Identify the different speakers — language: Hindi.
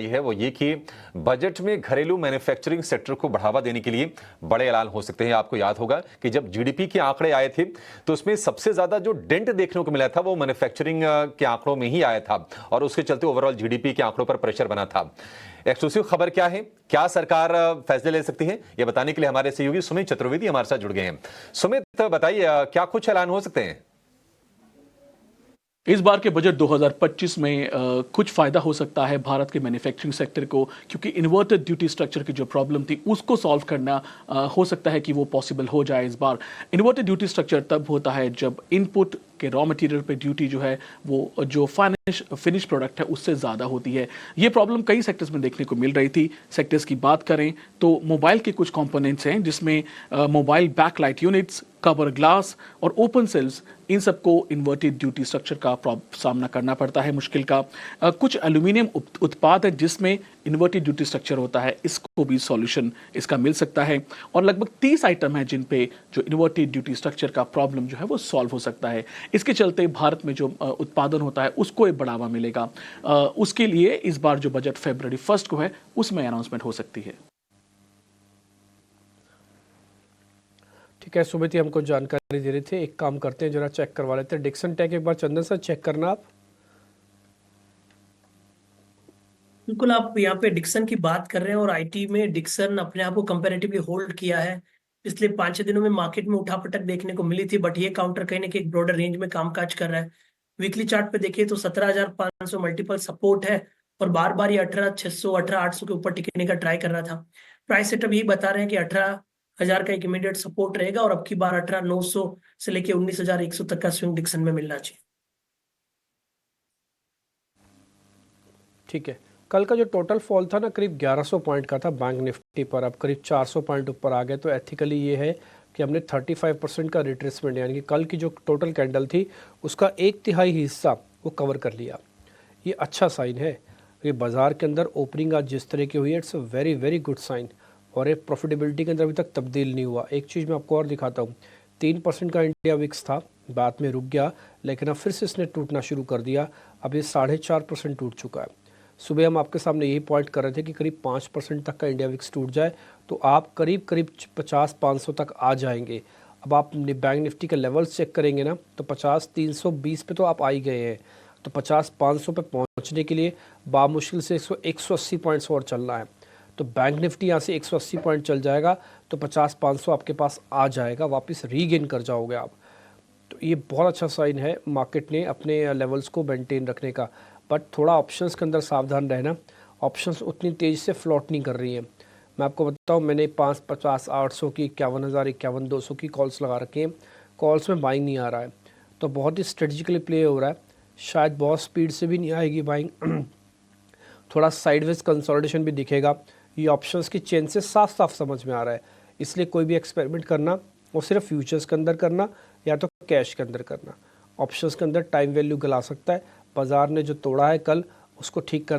Speaker 1: है वो ये कि बजट में घरेलू मैन्युफैक्चरिंग सेक्टर को बढ़ावा देने के लिए बड़े ऐलान हो सकते हैं। आपको याद होगा कि जब जीडीपी के आंकड़े आए थे तो उसमें सबसे ज्यादा जो डेंट देखने को मिला था वो मैन्युफैक्चरिंग के आंकड़ों में ही आया था और उसके चलते ओवरऑल जीडीपी के आंकड़ों पर प्रेशर बना था। एक्सक्लूसिव खबर क्या है, क्या सरकार फैसले ले सकती है, ये बताने के लिए हमारे सहयोगी सुमित चतुर्वेदी हमारे साथ जुड़ गए हैं। सुमित, बताइए क्या कुछ ऐलान हो सकते हैं?
Speaker 2: इस बार के बजट 2025 में कुछ फायदा हो सकता है भारत के मैन्युफैक्चरिंग सेक्टर को, क्योंकि इन्वर्टेड ड्यूटी स्ट्रक्चर की जो प्रॉब्लम थी उसको सॉल्व करना हो सकता है कि वो पॉसिबल हो जाए इस बार। इन्वर्टेड ड्यूटी स्ट्रक्चर तब होता है जब इनपुट के रॉ मटेरियल पे ड्यूटी जो है वो जो फिनिश प्रोडक्ट है उससे ज़्यादा होती है। ये प्रॉब्लम कई सेक्टर्स में देखने को मिल रही थी। सेक्टर्स की बात करें तो मोबाइल के कुछ कंपोनेंट्स हैं जिसमें mobile backlight units, cover glass और ओपन सेल्स, इन सबको इन्वर्टेड ड्यूटी स्ट्रक्चर का सामना करना पड़ता है मुश्किल का। कुछ एल्यूमिनियम उत्पाद है जिसमें इन्वर्टेड ड्यूटी स्ट्रक्चर होता है, इसको भी सॉल्यूशन इसका मिल सकता है। और लगभग 30 आइटम है जिन पे जो इन्वर्टेड ड्यूटी स्ट्रक्चर का प्रॉब्लम जो है वो सॉल्व हो सकता है। इसके चलते भारत में जो उत्पादन होता है उसको एक बढ़ावा मिलेगा। उसके लिए इस बार जो बजट फरवरी 1 को है उसमें अनाउंसमेंट हो सकती है।
Speaker 3: ठीक है, सुमित जी हमको जानकारी दे रहे थे। एक काम करते हैं, जरा चेक करवा लेते हैं डिक्सन टैग एक बार। चंदन सर चेक करना आप।
Speaker 4: बिल्कुल, आप यहाँ पे डिक्सन की बात कर रहे हैं और आईटी में डिक्सन अपने आप को कंपैरेटिवली होल्ड किया है। पिछले 5-6 दिनों में मार्केट में उठापटक देखने को मिली थी, बट ये काउंटर कहीं ना कहीं एक ब्रॉडर रेंज में कामकाज कर रहा है। वीकली चार्ट पे देखिए तो 17,500 मल्टीपल सपोर्ट है और बार बार ये 18,600 18,800 के ऊपर टिकने का ट्राई कर रहा था। प्राइस सेटअप यही बता रहे हैं कि 18,000 का एक इमीडिएट सपोर्ट रहेगा और अब की बार 18,900 से लेके 19,100 तक का स्विंग डिक्सन में मिलना चाहिए।
Speaker 3: ठीक है, कल का जो टोटल फॉल था ना करीब 1100 पॉइंट का था बैंक निफ्टी पर, अब करीब 400 पॉइंट ऊपर आ गए। तो एथिकली ये है कि हमने 35% का रिट्रेसमेंट, यानी कि कल की जो टोटल कैंडल थी उसका 1/3 हिस्सा वो कवर कर लिया। ये अच्छा साइन है। ये बाज़ार के अंदर ओपनिंग आज जिस तरह की हुई है, it's a very very good sign. और ये प्रॉफिटेबिलिटी के अंदर अभी तक तब्दील नहीं हुआ। एक चीज़ मैं आपको और दिखाता हूँ, 3% का इंडिया विक्स था, बाद में रुक गया, लेकिन अब फिर से इसने टूटना शुरू कर दिया। अब ये 4.5% टूट चुका है। सुबह हम आपके सामने यही पॉइंट कर रहे थे कि करीब 5% तक का इंडिया विक्स टूट जाए तो आप करीब 50-500 तक आ जाएंगे। अब आप बैंक निफ्टी के लेवल्स चेक करेंगे ना तो 50-320 पे तो आप आ ही गए हैं। तो 50-500 पे पहुंचने के लिए बामुश्किल से 180 पॉइंट्स और चलना है। तो बैंक निफ्टी यहाँ से 180 पॉइंट चल जाएगा तो 50-500 आपके पास आ जाएगा, वापस रीगेन कर जाओगे आप। तो ये बहुत अच्छा साइन है मार्केट ने अपने लेवल्स को मेंटेन रखने का। बट थोड़ा ऑप्शंस के अंदर सावधान रहना, ऑप्शंस उतनी तेज़ी से फ्लॉट नहीं कर रही हैं। मैं आपको बताऊँ, मैंने 550, 800 की, 51,000, 51,200 की कॉल्स लगा रखी हैं। कॉल्स में बाइंग नहीं आ रहा है, तो बहुत ही स्ट्रेटजिकली प्ले हो रहा है। शायद बहुत स्पीड से भी नहीं आएगी बाइंग थोड़ा साइडवेज कंसोलिडेशन भी दिखेगा। ये ऑप्शंस की चेन से साफ साफ समझ में आ रहा है। इसलिए कोई भी एक्सपेरिमेंट करना वो सिर्फ फ्यूचर्स के अंदर करना या तो कैश के अंदर करना। ऑप्शंस के अंदर टाइम वैल्यू गला सकता है। बाज़ार ने जो तोड़ा है कल उसको ठीक कर